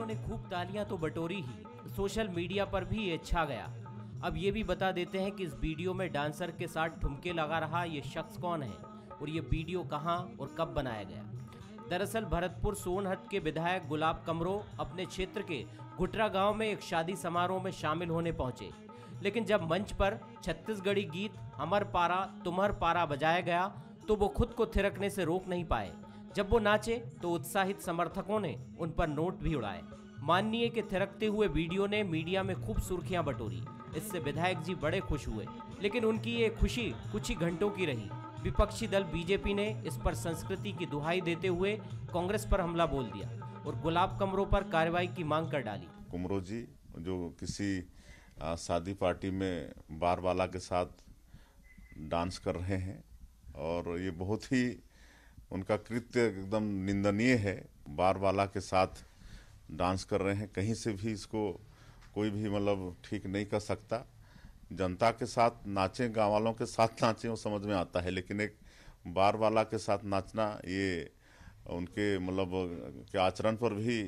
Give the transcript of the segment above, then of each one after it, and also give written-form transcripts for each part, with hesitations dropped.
Video ने खूब तालियां तो बटोरी ही, सोशल मीडिया पर भी ये छा गया। अब ये भी बता देते हैं कि इस वीडियो में डांसर के साथ ठुमके लगा रहा ये शख्स कौन है और ये वीडियो कहां और कब बनाया गया। दरअसल भरतपुर सोनहत के विधायक गुलाब कमरो अपने क्षेत्र के घुटरा गांव में एक शादी समारोह में शामिल होने पहुंचे, लेकिन जब मंच पर छत्तीसगढ़ी गीत अमर पारा तुम्हर पारा बजाया गया तो वो खुद को थिरकने से रोक नहीं पाए। जब वो नाचे तो उत्साहित समर्थकों ने उन पर नोट भी उड़ाए। माननीय के थिरकते हुए वीडियो ने मीडिया में खूब सुर्खियां बटोरी। इससे विधायक जी बड़े खुश हुए, लेकिन उनकी ये खुशी कुछ ही घंटों की रही। विपक्षी दल बीजेपी ने इस पर संस्कृति की दुहाई देते हुए कांग्रेस पर हमला बोल दिया और गुलाब कमरो पर कार्रवाई की मांग कर डाली। कमरो जी जो किसी शादी पार्टी में बार वाला के साथ डांस कर रहे हैं और ये बहुत ही उनका कृत्य एकदम निंदनीय है। बार वाला के साथ डांस कर रहे हैं, कहीं से भी इसको कोई भी मतलब ठीक नहीं कर सकता। जनता के साथ नाचें, गाँव वालों के साथ नाचें, वो समझ में आता है, लेकिन एक बार वाला के साथ नाचना ये उनके मतलब के आचरण पर भी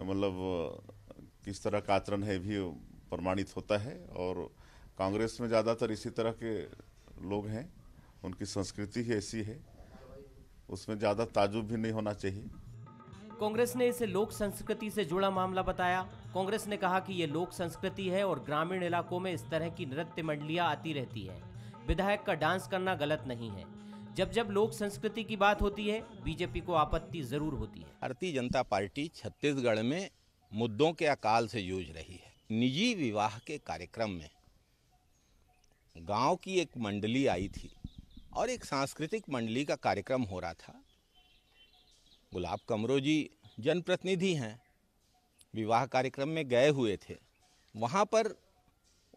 मतलब किस तरह का आचरण है भी प्रमाणित होता है। और कांग्रेस में ज़्यादातर इसी तरह के लोग हैं, उनकी संस्कृति ही ऐसी है, उसमें ज़्यादा ताजुब भी नहीं होना चाहिए। कांग्रेस ने इसे लोक संस्कृति से जुड़ा मामला बताया। कांग्रेस ने कहा कि ये लोक संस्कृति है और ग्रामीण इलाकों में इस तरह की नृत्य मंडलियां आती रहती हैं। विधायक का डांस करना गलत नहीं है। जब जब लोक संस्कृति की बात होती है, बीजेपी को आपत्ति जरूर होती है। भारतीय जनता पार्टी छत्तीसगढ़ में मुद्दों के अकाल से जूझ रही है। निजी विवाह के कार्यक्रम में गांव की एक मंडली आई थी और एक सांस्कृतिक मंडली का कार्यक्रम हो रहा था। गुलाब कमरो जी जनप्रतिनिधि हैं, विवाह कार्यक्रम में गए हुए थे। वहाँ पर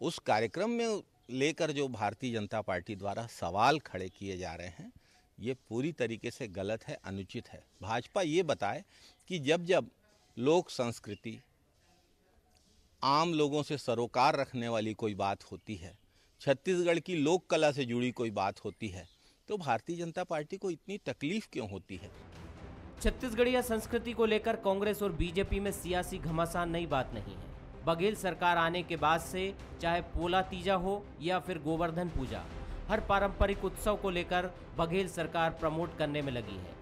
उस कार्यक्रम में लेकर जो भारतीय जनता पार्टी द्वारा सवाल खड़े किए जा रहे हैं, ये पूरी तरीके से गलत है, अनुचित है। भाजपा ये बताए कि जब जब लोक संस्कृति, आम लोगों से सरोकार रखने वाली कोई बात होती है, छत्तीसगढ़ की लोक कला से जुड़ी कोई बात होती है, तो भारतीय जनता पार्टी को इतनी तकलीफ क्यों होती है। छत्तीसगढ़िया संस्कृति को लेकर कांग्रेस और बीजेपी में सियासी घमासान नई बात नहीं है। बघेल सरकार आने के बाद से चाहे पोला तीजा हो या फिर गोवर्धन पूजा, हर पारंपरिक उत्सव को लेकर बघेल सरकार प्रमोट करने में लगी है।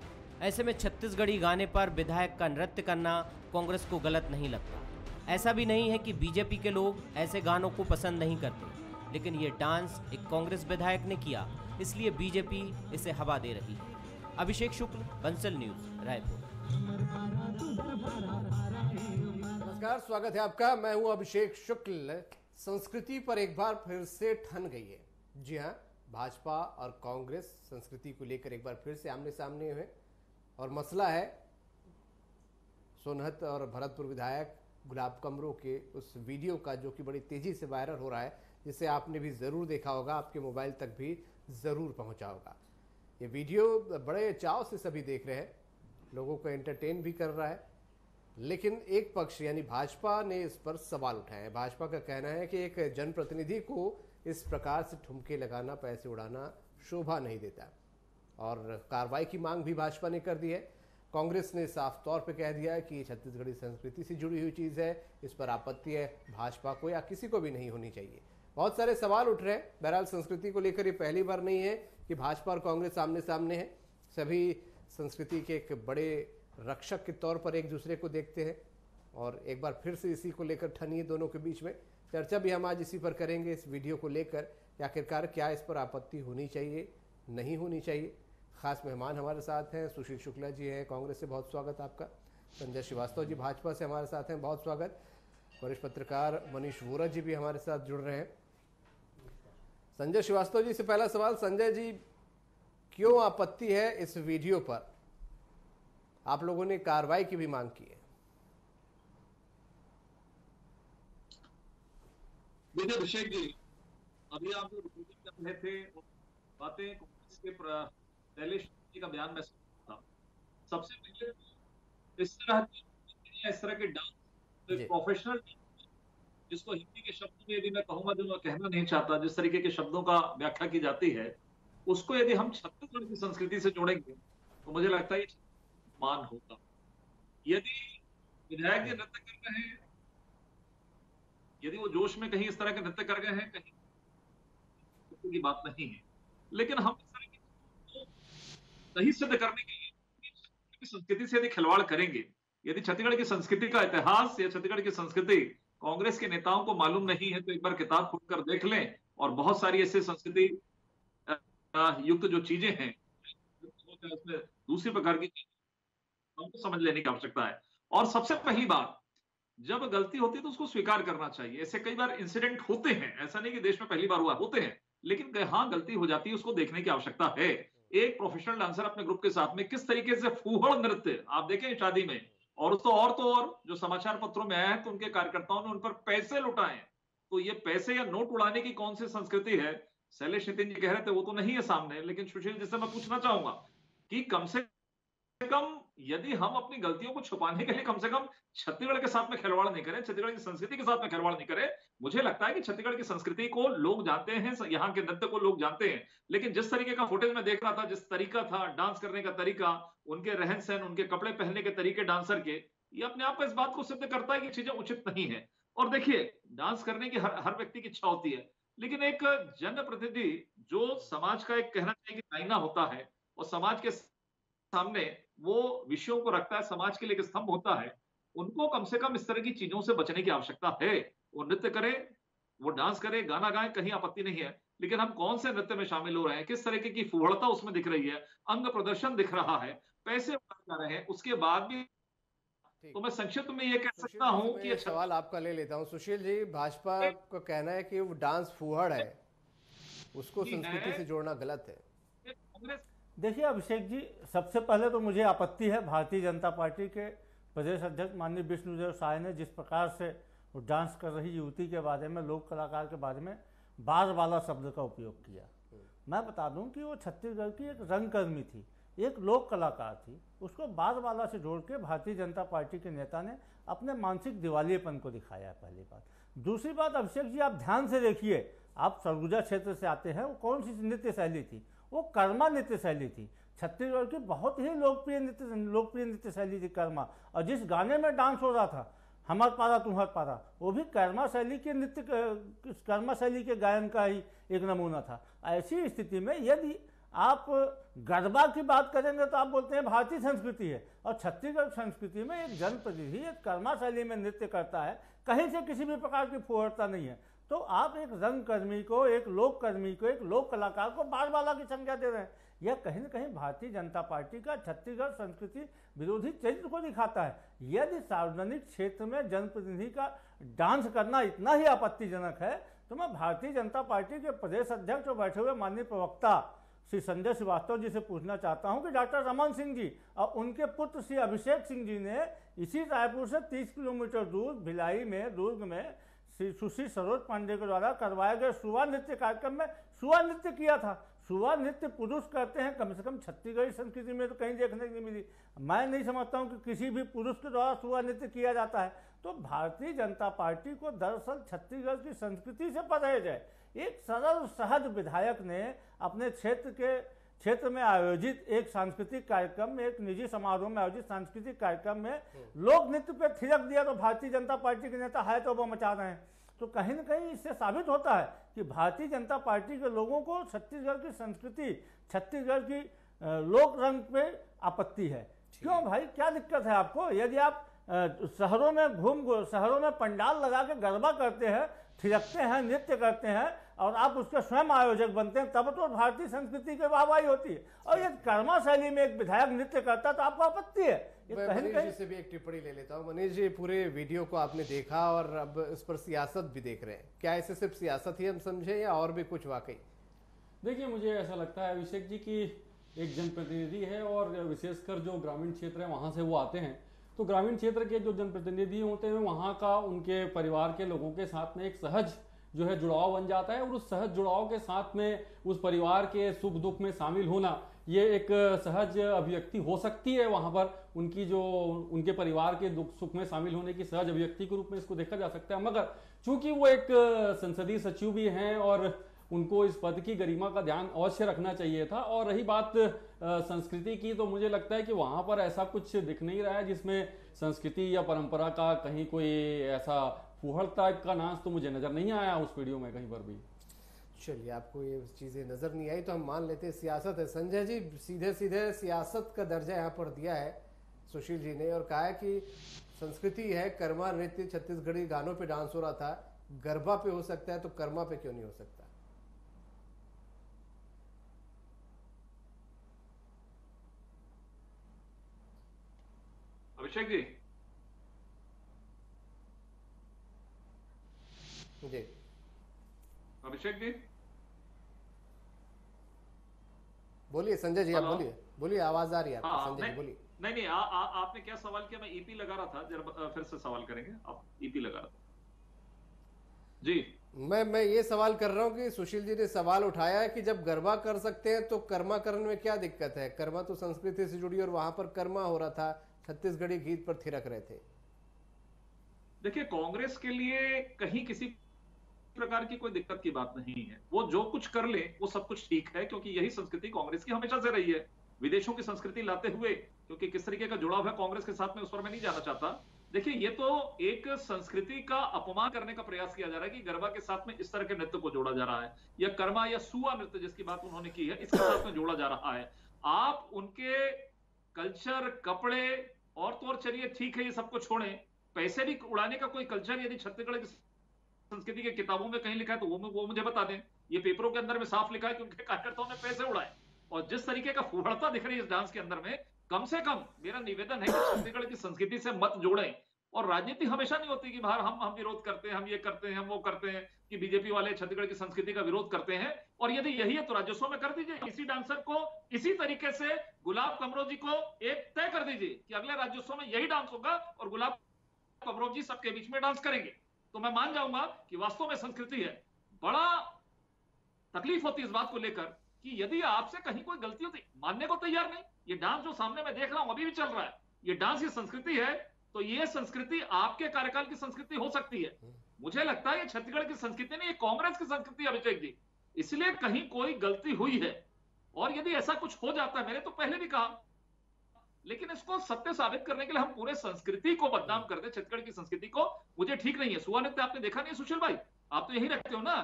ऐसे में छत्तीसगढ़ी गाने पर विधायक का नृत्य करना कांग्रेस को गलत नहीं लगता। ऐसा भी नहीं है कि बीजेपी के लोग ऐसे गानों को पसंद नहीं करते, लेकिन ये डांस एक कांग्रेस विधायक ने किया, इसलिए बीजेपी इसे हवा दे रही है। अभिषेक शुक्ल, बंसल न्यूज, रायपुर। नमस्कार, स्वागत है आपका। मैं हूं अभिषेक शुक्ल। संस्कृति पर एक बार फिर से ठन गई है। जी हां, भाजपा और कांग्रेस संस्कृति को लेकर एक बार फिर से आमने सामने हुए और मसला है सोनहत और भरतपुर विधायक गुलाब कमरो के उस वीडियो का, जो कि बड़ी तेजी से वायरल हो रहा है, जिसे आपने भी जरूर देखा होगा, आपके मोबाइल तक भी जरूर पहुंचा होगा। ये वीडियो बड़े चाव से सभी देख रहे हैं, लोगों को एंटरटेन भी कर रहा है, लेकिन एक पक्ष यानी भाजपा ने इस पर सवाल उठाए हैं। भाजपा का कहना है कि एक जनप्रतिनिधि को इस प्रकार से ठुमके लगाना, पैसे उड़ाना शोभा नहीं देता और कार्रवाई की मांग भी भाजपा ने कर दी है। कांग्रेस ने साफ तौर पे कह दिया है कि ये छत्तीसगढ़ी संस्कृति से जुड़ी हुई चीज है, इस पर आपत्ति है भाजपा को या किसी को भी नहीं होनी चाहिए। बहुत सारे सवाल उठ रहे हैं। बहरहाल संस्कृति को लेकर ये पहली बार नहीं है कि भाजपा और कांग्रेस आमने सामने हैं। सभी संस्कृति के एक बड़े रक्षक के तौर पर एक दूसरे को देखते हैं और एक बार फिर से इसी को लेकर ठनी है दोनों के बीच में। चर्चा भी हम आज इसी पर करेंगे, इस वीडियो को लेकर कि आखिरकार क्या इस पर आपत्ति होनी चाहिए, नहीं होनी चाहिए। खास मेहमान हमारे साथ हैं, सुशील शुक्ला जी हैं, कांग्रेस से, बहुत स्वागत आपका। संजय श्रीवास्तव जी भाजपा से हमारे साथ हैं, बहुत स्वागत। वरिष्ठ पत्रकार मनीष वोरा जी भी हमारे साथ जुड़ रहे हैं। संजय श्रीवास्तव जी से पहला सवाल। संजय जी, क्यों आपत्ति है इस वीडियो पर? आप लोगों ने कार्रवाई की भी मांग की है। देखिए अभिषेक जी, अभी आप जो रिपोर्टिंग कर रहे थे बातें कांग्रेस के पहले का बयान मैं सुना था। सबसे पहले इस तरह के डांस प्रोफेशनल, जिसको हिंदी के शब्दों में यदि मैं कहूंगा, जो मैं कहना नहीं चाहता, जिस तरीके के शब्दों का व्याख्या की जाती है, उसको यदि हम छत्तीसगढ़ की संस्कृति से जोड़ेंगे तो मुझे लगता है ये मान होगा। यदि विधायक जी नृत्य कर रहे हैं, यदि वो जोश में कहीं इस तरह के नृत्य कर गए हैं, कहीं की बात नहीं है, लेकिन हम इस तरह की सही सिद्ध करने के लिए संस्कृति से यदि खिलवाड़ करेंगे, यदि छत्तीसगढ़ की संस्कृति का इतिहास या छत्तीसगढ़ की संस्कृति कांग्रेस के नेताओं को मालूम नहीं है, तो एक बार किताब खोलकर देख लें, और बहुत सारी ऐसे संस्कृति युक्त जो चीजें हैं उसमें दूसरी प्रकार की हमको समझ लेने की आवश्यकता है। और सबसे पहली बात, जब गलती होती है तो उसको स्वीकार करना चाहिए। ऐसे कई बार इंसिडेंट होते हैं, ऐसा नहीं कि देश में पहली बार हुआ, होते हैं, लेकिन हाँ गलती हो जाती है, उसको देखने की आवश्यकता है। एक प्रोफेशनल डांसर अपने ग्रुप के साथ में किस तरीके से फूहड़ नृत्य आप देखें शादी में, और और जो समाचार पत्रों में आया है तो उनके कार्यकर्ताओं ने उन पर पैसे लुटाए। तो ये पैसे या नोट उड़ाने की कौन सी संस्कृति है? शैलेश नितिन जी कह रहे थे वो तो नहीं है सामने, लेकिन सुशील जी से मैं पूछना चाहूंगा कि कम से कम यदि हम अपनी गलतियों को छुपाने के लिए कम से कम छत्तीसगढ़ के साथ में खिलवाड़ नहीं करें, छत्तीसगढ़ की संस्कृति के साथ में खिलवाड़ नहीं करें। मुझे लगता है कि छत्तीसगढ़ की संस्कृति को लोग जानते हैं, यहाँ के नृत्य को लोग जानते हैं, लेकिन जिस तरीके का फुटेज में देख रहा था, जिस तरीका था डांस करने का तरीका, उनके रहन सहन, उनके कपड़े पहनने के तरीके डांसर के, ये अपने आप में इस बात को सिद्ध करता है कि चीजें उचित नहीं है। और देखिए, डांस करने की हर व्यक्ति की इच्छा होती है, लेकिन एक जनप्रतिनिधि जो समाज का एक कहना चाहिए कि आईना होता है और समाज के सामने वो विषयों को रखता है, समाज के लिए एक स्तंभ होता है, उनको कम से कम इस तरह की चीजों से बचने की आवश्यकता है। वो नृत्य करे, वो डांस करे, गाना गाए, कहीं आपत्ति नहीं है, लेकिन हम कौन से नृत्य में शामिल हो रहे हैं, किस तरीके की फूहड़ता उसमें दिख रही है, अंग प्रदर्शन दिख रहा है, पैसे उड़ाए जा रहे हैं, उसके बाद भी तो मैं संक्षिप्त में ये कह सकता हूं कि सवाल आपका ले लेता हूं। सुशील जी, भाजपा का कहना है कि वो डांस फूहड़ है, उसको संस्कृति से जोड़ना गलत है। देखिए अभिषेक जी, सबसे पहले तो मुझे आपत्ति है भारतीय जनता पार्टी के प्रदेश अध्यक्ष माननीय विष्णुदेव साय ने जिस प्रकार से वो डांस कर रही युवती के बारे में, लोक कलाकार के बारे में बार वाला शब्द का उपयोग किया। मैं बता दूं कि वो छत्तीसगढ़ की एक रंगकर्मी थी, एक लोक कलाकार थी, उसको बार वाला से जोड़ के भारतीय जनता पार्टी के नेता ने अपने मानसिक दिवालियेपन को दिखाया है, पहली बात। दूसरी बात अभिषेक जी, आप ध्यान से देखिए, आप सरगुजा क्षेत्र से आते हैं, वो कौन सी नृत्य शैली थी? वो कर्मा नृत्य शैली थी, छत्तीसगढ़ की बहुत ही लोकप्रिय नृत्य शैली थी कर्मा। और जिस गाने में डांस हो रहा था, हमार पारा तुम्हार पारा, वो भी कर्मा शैली के नृत्य, कर्मा शैली के गायन का ही एक नमूना था। ऐसी स्थिति में यदि आप गरबा की बात करेंगे तो आप बोलते हैं भारतीय संस्कृति है, और छत्तीसगढ़ संस्कृति में एक जनप्रतिनिधि एक कर्मा शैली में नृत्य करता है, कहीं से किसी भी प्रकार की फुहड़ता नहीं है। तो आप एक रंगकर्मी को, एक लोक कर्मी को, एक लोक कलाकार को बार वाला की संज्ञा दे रहे हैं। यह कहीं न कहीं भारतीय जनता पार्टी का छत्तीसगढ़ संस्कृति विरोधी चरित्र को दिखाता है। यदि सार्वजनिक क्षेत्र में जनप्रतिनिधि का डांस करना इतना ही आपत्तिजनक है, तो मैं भारतीय जनता पार्टी के प्रदेश अध्यक्ष और बैठे हुए माननीय प्रवक्ता श्री संजय श्रीवास्तव जी से पूछना चाहता हूं कि डॉक्टर रमन सिंह जी और उनके पुत्र श्री अभिषेक सिंह जी ने इसी रायपुर से 30 किलोमीटर दूर भिलाई में, दुर्ग में श्री सुश्री सरोज पांडे के द्वारा करवाए गए सुवा नृत्य कार्यक्रम में सुवा नृत्य किया था। सुवा नृत्य पुरुष करते हैं, कम से कम छत्तीसगढ़ी संस्कृति में तो कहीं देखने को नहीं मिली। मैं नहीं समझता हूं कि किसी भी पुरुष के द्वारा सुवा नृत्य किया जाता है। तो भारतीय जनता पार्टी को दरअसल छत्तीसगढ़ की संस्कृति से परहेज है। एक सरल सहज विधायक ने अपने क्षेत्र में आयोजित एक सांस्कृतिक कार्यक्रम में, एक निजी समारोह में आयोजित सांस्कृतिक कार्यक्रम में लोक नृत्य पे थिरक दिया, तो भारतीय जनता पार्टी के नेता है तो वो मचा रहे हैं। तो कहीं न कहीं इससे साबित होता है कि भारतीय जनता पार्टी के लोगों को छत्तीसगढ़ की संस्कृति, छत्तीसगढ़ की लोक रंग पे आपत्ति है। क्यों भाई, क्या दिक्कत है आपको? यदि आप शहरों में पंडाल लगा के गरबा करते हैं, थिरकते हैं, नृत्य करते हैं और आप उसके स्वयं आयोजक बनते हैं, तब तो भारतीय संस्कृति की वाहवाही होती है। और ये कर्मा शैली में एक विधायक नृत्य करता है तो आपको आपत्ति है। मनीष जी से भी एक टिप्पणी ले लेता हूँ। मनीष जी, पूरे वीडियो को आपने देखा और अब इस पर सियासत भी देख रहे हैं, क्या इसे सिर्फ सियासत ही हम समझे या और भी कुछ वाकई? देखिए, मुझे ऐसा लगता है अभिषेक जी की एक जनप्रतिनिधि है और विशेषकर जो ग्रामीण क्षेत्र है वहाँ से वो आते हैं, तो ग्रामीण क्षेत्र के जो जनप्रतिनिधि होते हैं वहाँ का उनके परिवार के लोगों के साथ में एक सहज जो है जुड़ाव बन जाता है, और उस सहज जुड़ाव के साथ में उस परिवार के सुख दुख में शामिल होना, ये एक सहज अभिव्यक्ति हो सकती है। वहाँ पर उनके परिवार के दुख सुख में शामिल होने की सहज अभिव्यक्ति के रूप में इसको देखा जा सकता है। मगर चूंकि वो एक संसदीय सचिव भी हैं और उनको इस पद की गरिमा का ध्यान अवश्य रखना चाहिए था। और रही बात संस्कृति की, तो मुझे लगता है कि वहां पर ऐसा कुछ दिख नहीं रहा है जिसमें संस्कृति या परंपरा का कहीं कोई ऐसा फूहड़ टाइप का नाच तो मुझे नजर नहीं आया उस वीडियो में कहीं पर भी। चलिए, आपको ये चीज़ें नज़र नहीं आई तो हम मान लेते हैं सियासत है। संजय जी, सीधे सीधे सियासत का दर्जा यहाँ पर दिया है सुशील जी ने और कहा है कि संस्कृति है, कर्मा नृत्य छत्तीसगढ़ी गानों पे डांस हो रहा था, गरबा पे हो सकता है तो कर्मा पे क्यों नहीं हो सकता? अभिषेक जी। जी अभिषेक जी बोलिए। संजय जी आप बोलिए, बोलिए, आवाज आ रही है आपकी। हाँ, संजय जी बोलिए। नहीं, आपने क्या सवाल किया? मैं ईपी लगा रहा था, जरा फिर से सवाल करेंगे। आप ईपी लगा रहा था जी। मैं ये सवाल कर रहा हूँ कि सुशील जी ने सवाल उठाया है कि जब गरबा कर सकते हैं तो कर्मा करने में क्या दिक्कत है? कर्मा तो संस्कृति से जुड़ी और वहां पर कर्मा हो रहा था, छत्तीसगढ़ी गीत पर थिरक रहे थे। देखिए, कांग्रेस के लिए कहीं किसी प्रकार की कोई दिक्कत की बात नहीं है। वो जो कुछ कर ले वो सब कुछ ठीक है, क्योंकि यही संस्कृति कांग्रेस की हमेशा से रही है, विदेशों की संस्कृति लाते हुए। क्योंकि किस तरीके का जुड़ाव है कांग्रेस के साथ में, उस पर मैं नहीं जाना चाहता। देखिए, ये तो एक संस्कृति का अपमान करने का प्रयास किया जा रहा है कि गरबा के साथ में इस तरह के नृत्य को जोड़ा जा रहा है, या कर्मा या सुआ नृत्य जिसकी बात उन्होंने की है, इसके साथ में जोड़ा जा रहा है। आप उनके कल्चर, कपड़े और तो और चलिए ठीक है, ये सबको छोड़ें, पैसे भी उड़ाने का कोई कल्चर यदि छत्तीसगढ़ की संस्कृति के किताबों में कहीं लिखा है तो वो मुझे बता दें। ये पेपरों के अंदर में साफ लिखा है कि उनके कार्यकर्ताओं ने पैसे उड़ाए। और जिस तरीके का फूहड़ता दिख रही है इस डांस के अंदर में, कम से कम मेरा निवेदन है कि छत्तीसगढ़ की संस्कृति से मत जोड़ें। और राजनीति हमेशा नहीं होती कि बाहर हम विरोध करते हैं, हम ये करते हैं, हम वो करते हैं, कि बीजेपी वाले छत्तीसगढ़ की संस्कृति का विरोध करते हैं। और यदि यही है तो राज्योत्सव में कर दीजिए, इसी डांसर को इसी तरीके से गुलाब कमरो जी को एक तय कर दीजिए कि अगले राज्योत्सव में यही डांस होगा और गुलाब कमरो जी सबके बीच में डांस करेंगे, तो मैं मान जाऊंगा कि वास्तव में संस्कृति है। बड़ा तकलीफ होती है इस बात को लेकर कि यदि आपसे कहीं कोई गलती होती, मानने को तैयार नहीं। ये डांस जो सामने मैं देख रहा हूं अभी भी चल रहा है, ये डांस, ये संस्कृति है, तो ये संस्कृति आपके कार्यकाल की संस्कृति हो सकती है। मुझे लगता है ये छत्तीसगढ़ की संस्कृति नहीं, ये कांग्रेस की संस्कृति है अभिषेक जी। इसलिए कहीं कोई गलती हुई है, और यदि ऐसा कुछ हो जाता है, मैंने तो पहले भी कहा, लेकिन इसको सत्य साबित करने के लिए हम पूरे संस्कृति को बदनाम कर दे, छत्तीसगढ़ की संस्कृति को, मुझे ठीक नहीं है। सुआ नृत्य आपने देखा नहीं सुशील भाई? आप तो यही रखते हो ना,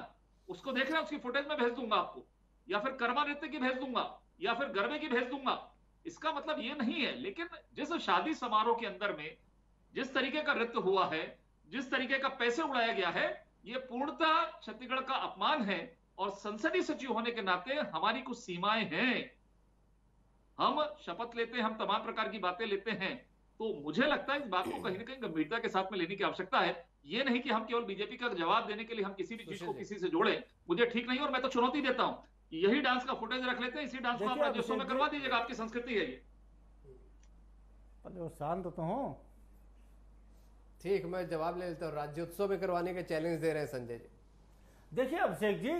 उसको देख रहे हैं, उसकी फुटेज में भेज दूंगा आपको, या फिर कर्मा नृत्य की भेज दूंगा, या फिर गरबे की भेज दूंगा। इसका मतलब ये नहीं है, लेकिन जिस शादी समारोह के अंदर में जिस तरीके का नृत्य हुआ है, जिस तरीके का पैसे उड़ाया गया है, ये पूर्णतः छत्तीसगढ़ का अपमान है। और संसदीय सचिव होने के नाते हमारी कुछ सीमाएं हैं, हम शपथ लेते हैं, हम तमाम प्रकार की बातें लेते हैं, तो मुझे लगता है इस बात को कहीं ना कहीं गंभीरता के साथ में लेने की आवश्यकता है। ये नहीं कि हम केवल बीजेपी का जवाब देने के लिए हम किसी भी चीज को किसी से जोड़े, मुझे ठीक नहीं। और मैं तो चुनौती देता हूं, यही डांस का फुटेज रख लेते हैं, इसी डांस को आप राज्योत्सव में करवा दीजिएगा, आपकी संस्कृति है ये। शांत तो हो, ठीक, मैं जवाब ले लेता हूँ। राज्योत्सव में करवाने के चैलेंज दे रहे हैं संजय जी। देखिए अभिषेक जी,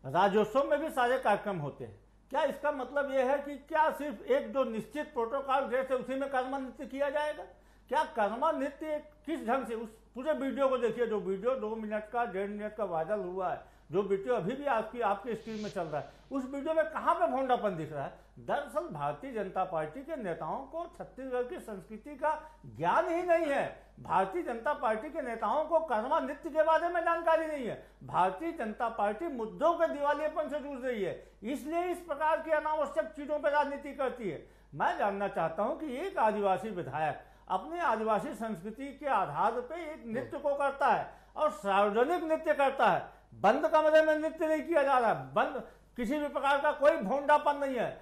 राज्योत्सव में भी सारे कार्यक्रम होते हैं। क्या इसका मतलब यह है कि क्या सिर्फ एक जो निश्चित प्रोटोकॉल ड्रेस है उसी में कर्मा नृत्य किया जाएगा? क्या कर्मा नृत्य किस ढंग से, उस पूरे वीडियो को देखिए, जो वीडियो 2 मिनट का 1.5 मिनट का वायरल हुआ है, जो वीडियो अभी भी आपके स्क्रीन में चल रहा है, उस वीडियो में कहाँ पे भोंडापन दिख रहा है? दरअसल भारतीय जनता पार्टी के नेताओं को छत्तीसगढ़ की संस्कृति का ज्ञान ही नहीं है। भारतीय जनता पार्टी के नेताओं को कर्मा नृत्य के बारे में जानकारी नहीं है। भारतीय जनता पार्टी मुद्दों के दिवालियेपन से जूझ रही है, इसलिए इस प्रकार की अनावश्यक चीजों पर राजनीति करती है। मैं जानना चाहता हूं कि एक आदिवासी विधायक अपने आदिवासी संस्कृति के आधार पर एक नृत्य को करता है और सार्वजनिक नृत्य करता है, बंद कमरे में नृत्य नहीं किया जा रहा है, बंद किसी भी प्रकार का कोई भोंडापन नहीं है,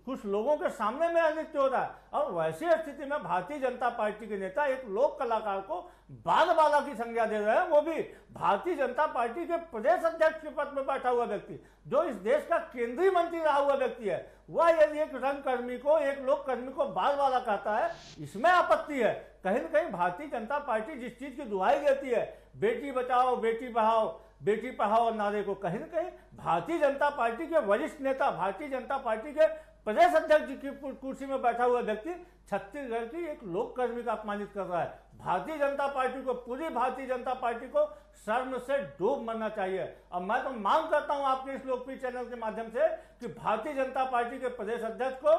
कुछ लोगों के सामने में नृत्य हो रहा है। और वैसी स्थिति में भारतीय जनता पार्टी के नेता एक लोक कलाकार को बाल की संज्ञा दे रहे हैं, वो भी भारतीय जनता पार्टी के प्रदेश अध्यक्ष के पद पर बैठा हुआ व्यक्ति, जो इस देश का केंद्रीय मंत्री रहा हुआ व्यक्ति है। वह यदि एक रंगकर्मी को, एक लोक कर्मी को बाल कहता है, इसमें आपत्ति है। कहीं न कहीं भारतीय जनता पार्टी जिस चीज की दुहाई देती है, बेटी बचाओ बेटी पढ़ाओ नारे को, कहीं न कहीं भारतीय जनता पार्टी के वरिष्ठ नेता, भारतीय जनता पार्टी के प्रदेश अध्यक्ष की कुर्सी में बैठा हुआ व्यक्ति छत्तीसगढ़ की एक लोक कर्मी का अपमानित कर रहा है। भारतीय जनता पार्टी को, पूरी भारतीय जनता पार्टी को शर्म से डूब मरना चाहिए। और मैं तो मांग करता हूं आपके इस लोकप्रिय चैनल के माध्यम से कि भारतीय जनता पार्टी के प्रदेश अध्यक्ष को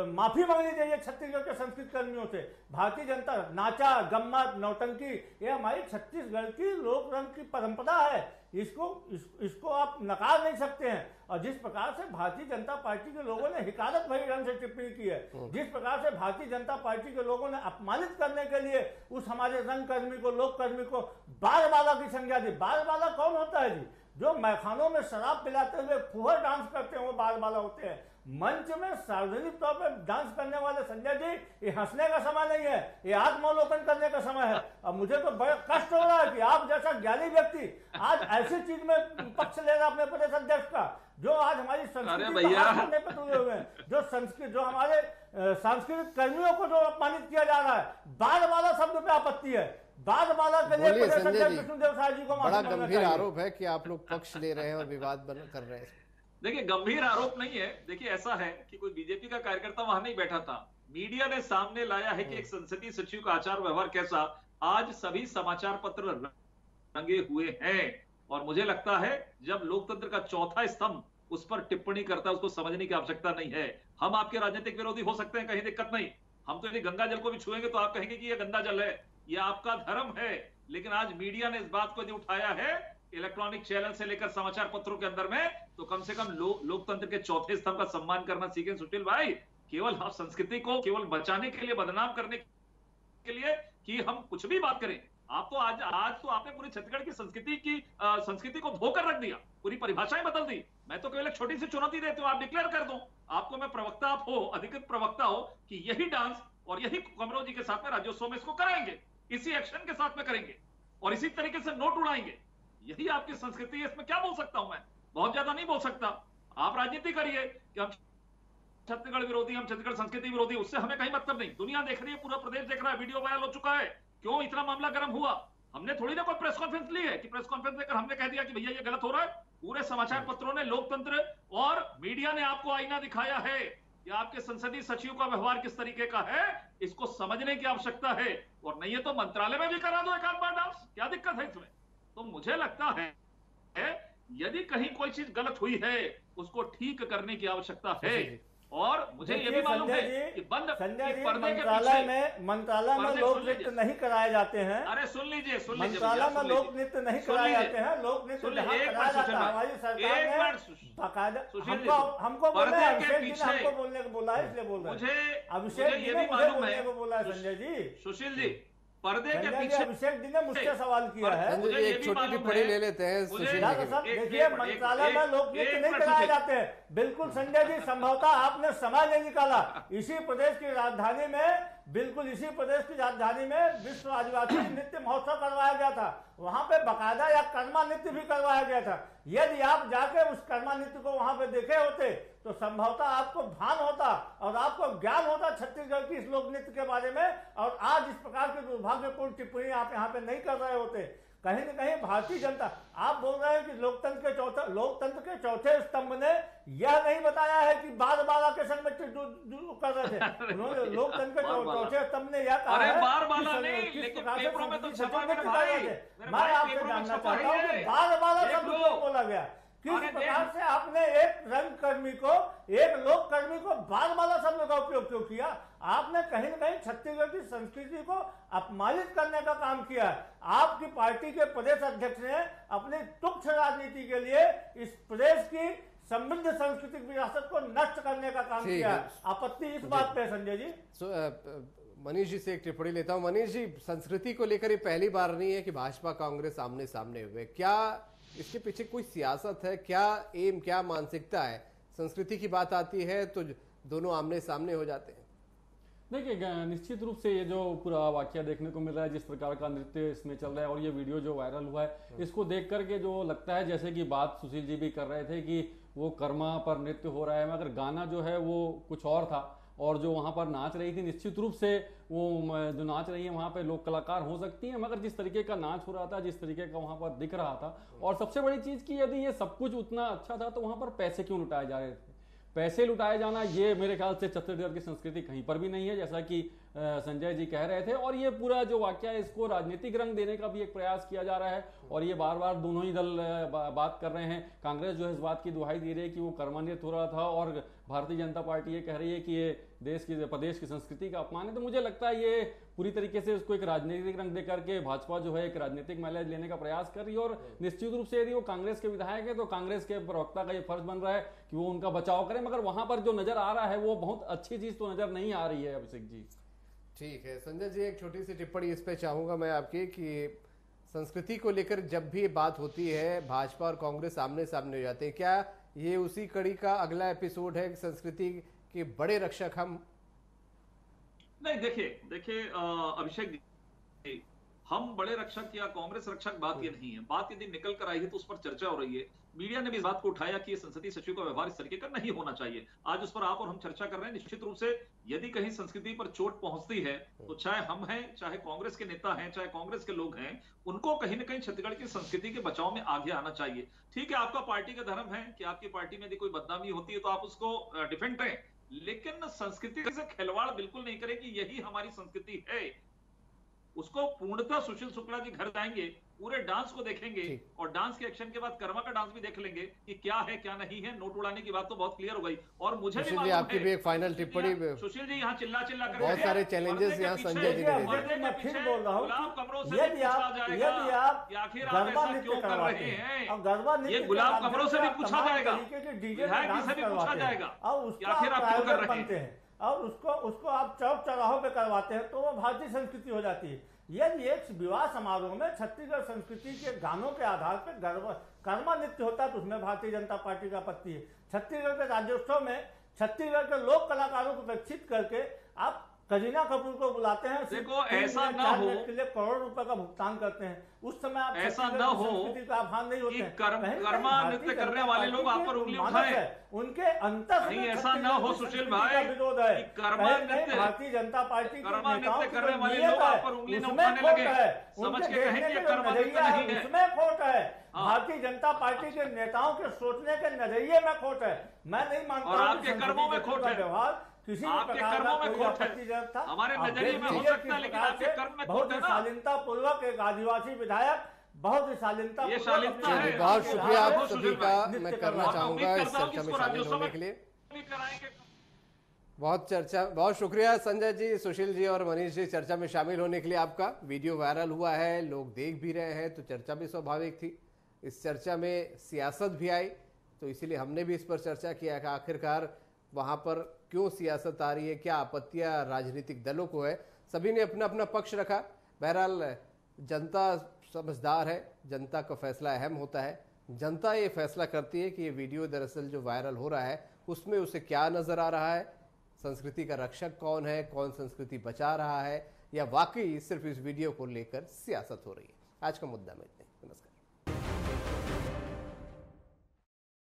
माफी मांगनी चाहिए छत्तीसगढ़ के संस्कृत कर्मियों से। भारतीय जनता नाचा, गम्मत, नौटंकी, ये हमारी छत्तीसगढ़ की लोक रंग की परंपरा है। इसको आप नकार नहीं सकते हैं। और जिस प्रकार से भारतीय जनता पार्टी के लोगों ने हिकारत भरी ढंग से टिप्पणी की है, जिस प्रकार से भारतीय जनता पार्टी के लोगों ने अपमानित करने के लिए उस हमारे रंगकर्मी को, लोक कर्मी को बारबाला की संज्ञा दी। बारबाला कौन होता है जी? जो मैखानों में शराब पिलाते हुए फुहर डांस करते हैं वो बारबाला होते हैं। मंच में सार्वजनिक तौर पर डांस करने वाले संजय जी, ये हंसने का समय नहीं है, ये आत्मावलोकन करने का समय है। अब मुझे तो बड़ा कष्ट हो रहा है कि आप जैसा ज्ञानी व्यक्ति आज ऐसी चीज में पक्ष ले रहा है अपने प्रदेश अध्यक्ष का, जो आज हमारी संस्कृति को हाथ करने पर तुले हुए हैं, जो हमारे सांस्कृतिक कर्मियों को जो अपमानित किया जा रहा है। बारबाला शब्द पे आपत्ति है। बारबाला के लिए प्रदेश अध्यक्ष विष्णुदेव साय जी को बड़ा गंभीर आरोप है कि आप लोग पक्ष ले रहे हैं और विवाद कर रहे हैं। देखिए, गंभीर आरोप नहीं है। देखिए, ऐसा है कि कोई बीजेपी का कार्यकर्ता वहां नहीं बैठा था। मीडिया ने सामने लाया है कि एक संसदीय सचिव का आचार व्यवहार कैसा। आज सभी समाचार पत्र रंगे हुए हैं और मुझे लगता है जब लोकतंत्र का चौथा स्तंभ उस पर टिप्पणी करता है, उसको समझने की आवश्यकता नहीं है। हम आपके राजनीतिक विरोधी हो सकते हैं, कहीं दिक्कत नहीं। हम तो यदि गंगा जल को भी छुएंगे तो आप कहेंगे कि ये गंदा जल है, ये आपका धर्म है। लेकिन आज मीडिया ने इस बात को यदि उठाया है इलेक्ट्रॉनिक चैनल से लेकर समाचार पत्रों के अंदर में, तो कम से कम लोकतंत्र के चौथे स्तंभ का सम्मान करना सीखें सुशील भाई। केवल हम संस्कृति को केवल बचाने के लिए, बदनाम करने के लिए कि हम कुछ भी बात करें। आप तो आज तो आपने पूरी छत्तीसगढ़ की संस्कृति को धोकर रख दिया, पूरी परिभाषाएं बदल दी। मैं तो केवल एक छोटी सी चुनौती देता हूं, आप डिक्लेयर कर दो, आपको मैं प्रवक्ता आप हो, अधिकृत प्रवक्ता हो, कि यही डांस और यही कमरों जी के साथ में राज्योत्सव में इसको कराएंगे, इसी एक्शन के साथ में करेंगे और इसी तरीके से नोट उड़ाएंगे। यही आपकी संस्कृति है। इसमें क्या बोल सकता हूं मैं? बहुत ज्यादा नहीं बोल सकता। आप राजनीति करिए कि हम छत्तीसगढ़ विरोधी, हम छत्तीसगढ़ संस्कृति विरोधी, उससे हमें कहीं मतलब नहीं। दुनिया देख रही है, पूरा प्रदेश देख रहा है, वीडियो वायरल हो चुका है। क्यों इतना मामला गर्म हुआ? हमने थोड़ी ना कोई प्रेस कॉन्फ्रेंस ली है कि प्रेस कॉन्फ्रेंस लेकर हमने कह दिया कि भैया ये गलत हो रहा है। पूरे समाचार पत्रों ने, लोकतंत्र और मीडिया ने आपको आईना दिखाया है कि आपके संसदीय सचिव का व्यवहार किस तरीके का है। इसको समझने की आवश्यकता है। और नहीं है तो मंत्रालय में भी करा दो एक आध बार डांस, क्या दिक्कत है इसमें? तो मुझे लगता है यदि कहीं कोई चीज गलत हुई है उसको ठीक करने की आवश्यकता है। और मुझे ये भी मालूम है कि मंत्रालय में लोक नृत्य नहीं कराए जाते हैं। अरे सुन लीजिए, मंत्रालय में लोक नृत्य नहीं कराए जाते हैं। लोक नृत्य जहां कराया जाता है, हमारी सरकार ने बाकायदा हमको बोल रहे हैं, अभिषेक जी ने हमको बोलने को बोला है, इसलिए बोल रहे हैं। अभिषेक जी ने मुझे बोलने को बोला है। संजय जी, सुशील जी, पर्दे के पीछे अभिषेक जी ने मुझसे सवाल किया है। एक छोटी टिप्पणी ले लेते हैं। देखिए, मंत्रालय में लोक नृत्य नहीं कराए जाते हैं। बिल्कुल संजय जी, संभवतः आपने समय नहीं निकाला। इसी प्रदेश की राजधानी में, बिल्कुल इसी प्रदेश की राजधानी में विश्व आदिवासी नृत्य महोत्सव करवाया गया था। वहां पे बकायदा या कर्मा नृत्य भी करवाया गया था। यदि आप जाके उस कर्मा नृत्य को वहां पे देखे होते तो संभवतः आपको भान होता और आपको ज्ञान होता छत्तीसगढ़ की इस लोक नृत्य के बारे में। और आज इस प्रकार की दुर्भाग्यपूर्ण टिप्पणी आप यहाँ पे नहीं कर रहे होते। कहीं न कहीं भारतीय जनता, आप बोल रहे हैं कि लोकतंत्र के चौथे स्तंभ ने यह नहीं बताया है कि बारबाला के संग में कर रहे थे। उन्होंने लोकतंत्र के चौथे स्तंभ ने यह कहा है मैं आपसे जानना चाहता हूँ कि बारबाला शब्द क्यों बोला गया? किस प्रकार से आपने एक रंगकर्मी को, एक लोक कर्मी को बारबाला शब्द का उपयोग क्यों किया? आपने कहीं न कहीं छत्तीसगढ़ की संस्कृति को अपमानित करने का काम किया है। आपकी पार्टी के प्रदेश अध्यक्ष ने अपनी तुच्छ राजनीति के लिए इस प्रदेश की समृद्ध सांस्कृतिक विरासत को नष्ट करने का काम किया है। आपत्ति इस बात पे संजय जी। मनीष जी से एक टिप्पणी लेता हूं। मनीष जी, संस्कृति को लेकर ये पहली बार नहीं है कि भाजपा कांग्रेस आमने सामने हुए। क्या इसके पीछे कोई सियासत है? क्या एम, क्या मानसिकता है? संस्कृति की बात आती है तो दोनों आमने सामने हो जाते हैं। देखिए, निश्चित रूप से ये जो पूरा वाकया देखने को मिल रहा है, जिस प्रकार का नृत्य इसमें चल रहा है और ये वीडियो जो वायरल हुआ है, इसको देख करके जो लगता है जैसे कि बात सुशील जी भी कर रहे थे कि वो कर्मा पर नृत्य हो रहा है, मगर गाना जो है वो कुछ और था। और जो वहाँ पर नाच रही थी, निश्चित रूप से वो जो नाच रही है वहाँ पे लोक कलाकार हो सकती हैं, मगर जिस तरीके का नाच हो रहा था, जिस तरीके का वहाँ पर दिख रहा था, और सबसे बड़ी चीज़ कि यदि ये सब कुछ उतना अच्छा था तो वहाँ पर पैसे क्यों लुटाए जा रहे थे? पैसे लुटाए जाना, ये मेरे ख्याल से छत्तीसगढ़ की संस्कृति कहीं पर भी नहीं है, जैसा कि संजय जी कह रहे थे। और ये पूरा जो वाकया है इसको राजनीतिक रंग देने का भी एक प्रयास किया जा रहा है, और ये बार बार दोनों ही दल बात कर रहे हैं। कांग्रेस जो है इस बात की दुहाई दे रही है कि वो कर्मण्यत हो रहा था, और भारतीय जनता पार्टी ये कह रही है कि ये प्रदेश की संस्कृति का अपमान है। तो मुझे लगता है ये पूरी तरीके से उसको एक राजनीतिक रंग देकर के भाजपा जो है एक राजनीतिक माइलेज लेने का प्रयास कर रही है। और निश्चित रूप से यदि वो कांग्रेस के विधायक है तो कांग्रेस के प्रवक्ता का ये फर्ज बन रहा है कि वो उनका बचाव करें, मगर वहां पर जो नजर आ रहा है वो बहुत अच्छी चीज तो नजर नहीं आ रही है। अभिषेक जी ठीक है। संजय जी, एक छोटी सी टिप्पणी इस पे चाहूंगा मैं आपकी कि संस्कृति को लेकर जब भी बात होती है भाजपा और कांग्रेस आमने सामने हो जाते हैं, क्या ये उसी कड़ी का अगला एपिसोड है कि संस्कृति के बड़े रक्षक हम? नहीं, देखिए अभिषेक जी, हम बड़े रक्षक या कांग्रेस रक्षक बात ये नहीं है। बात यदि निकल कर आई है तो उस पर चर्चा हो रही है। मीडिया ने भी इस बात को उठाया कि संसदीय सचिव का व्यवहार इस तरीके का नहीं होना चाहिए। आज उस पर आप और हम चर्चा कर रहे हैं। निश्चित रूप से यदि कहीं संस्कृति पर चोट पहुंचती है तो चाहे हम हैं, चाहे कांग्रेस के नेता हैं, चाहे कांग्रेस के लोग हैं, उनको कहीं ना कहीं छत्तीसगढ़ की संस्कृति के बचाव में आगे आना चाहिए। ठीक है, आपका पार्टी का धर्म है कि आपकी पार्टी में यदि कोई बदनामी होती है तो आप उसको डिफेंड करें, लेकिन संस्कृति से खिलवाड़ बिल्कुल नहीं करें कि यही हमारी संस्कृति है। उसको पूर्णतः सुशील शुक्ला जी घर जाएंगे, पूरे डांस को देखेंगे, और डांस के एक्शन के बाद कर्मा का डांस भी देख लेंगे कि क्या है क्या नहीं है। नोट उड़ाने की बात तो बहुत क्लियर हो गई। और मुझे भी मालूम आपकी भी एक फाइनल टिप्पणी। सुशील जी यहाँ चिल्ला कर बहुत सारे चैलेंजेस यहाँ संजय जी ने। मैं फिर बोल रहा हूँ, गुलाब कमरों से यदि आप आखिर आप ऐसा क्यों कर रहे हैं? अब गरबा ये गुलाब कमरों से भी पूछा जाएगा, विधायक से भी पूछा जाएगा, आखिर आप क्यों कर रहे हैं? और उसको आप चौक चौराहों पे करवाते हैं तो वो भारतीय संस्कृति हो जाती है। यदि एक विवाह समारोह में छत्तीसगढ़ संस्कृति के गानों के आधार पर कर्मा नृत्य होता है तो उसमें भारतीय जनता पार्टी का आपत्ति है। छत्तीसगढ़ के राज्योत्सव में छत्तीसगढ़ के लोक कलाकारों को प्रशिक्षित करके आप करीना कपूर को बुलाते हैं, देखो ऐसा ना हो के लिए करोड़ रुपए का भुगतान करते हैं, उस समय आप ऐसा न हो संस्कृति का आभार नहीं होते हैं। कर्मा नृत्य करने वाले लोग आप पर उंगली उठाएं, उनके अंतर नहीं ऐसा न हो सुशील भाई, विरोध है। कर्मा नृत्य भारतीय जनता पार्टी कर्मा नृत्य करने वाले लोग आप पर उंगली न उठाने लगे, समझ के कहें कि कर्मा नृत्य नहीं है, उसमें खोट है। भारतीय जनता पार्टी के नेताओं के सोचने के नजरिए में खोट है। मैं नहीं मानता और आपके कर्मों में खोट है, व्यवहार किसी आपके कर्मों में खोट है, हमारे नजरिए में हो सकता है, लेकिन आपके कर्म में खोट है ना। शालीनता पूर्वक एक आदिवासी विधायक बहुत ही शालीनता ये शालीनता है। बहुत शुक्रिया आप सभी का मैं करना चाहूंगा इस चर्चा में शामिल होने के लिए। बहुत शुक्रिया संजय जी, सुशील जी और मनीष जी चर्चा में शामिल होने के लिए आपका। वीडियो वायरल हुआ है, लोग देख भी रहे हैं, तो चर्चा भी स्वाभाविक थी। इस चर्चा में सियासत भी आई, तो इसीलिए हमने भी इस पर चर्चा किया कि आखिरकार वहां पर क्यों सियासत आ रही है, क्या आपत्तियां राजनीतिक दलों को है। सभी ने अपना अपना पक्ष रखा। बहरहाल जनता समझदार है, जनता का फैसला अहम होता है। जनता ये फैसला करती है कि ये वीडियो दरअसल जो वायरल हो रहा है उसमें उसे क्या नजर आ रहा है, संस्कृति का रक्षक कौन है, कौन संस्कृति बचा रहा है, या वाकई सिर्फ इस वीडियो को लेकर सियासत हो रही है। आज का मुद्दा में इतना ही। नमस्कार।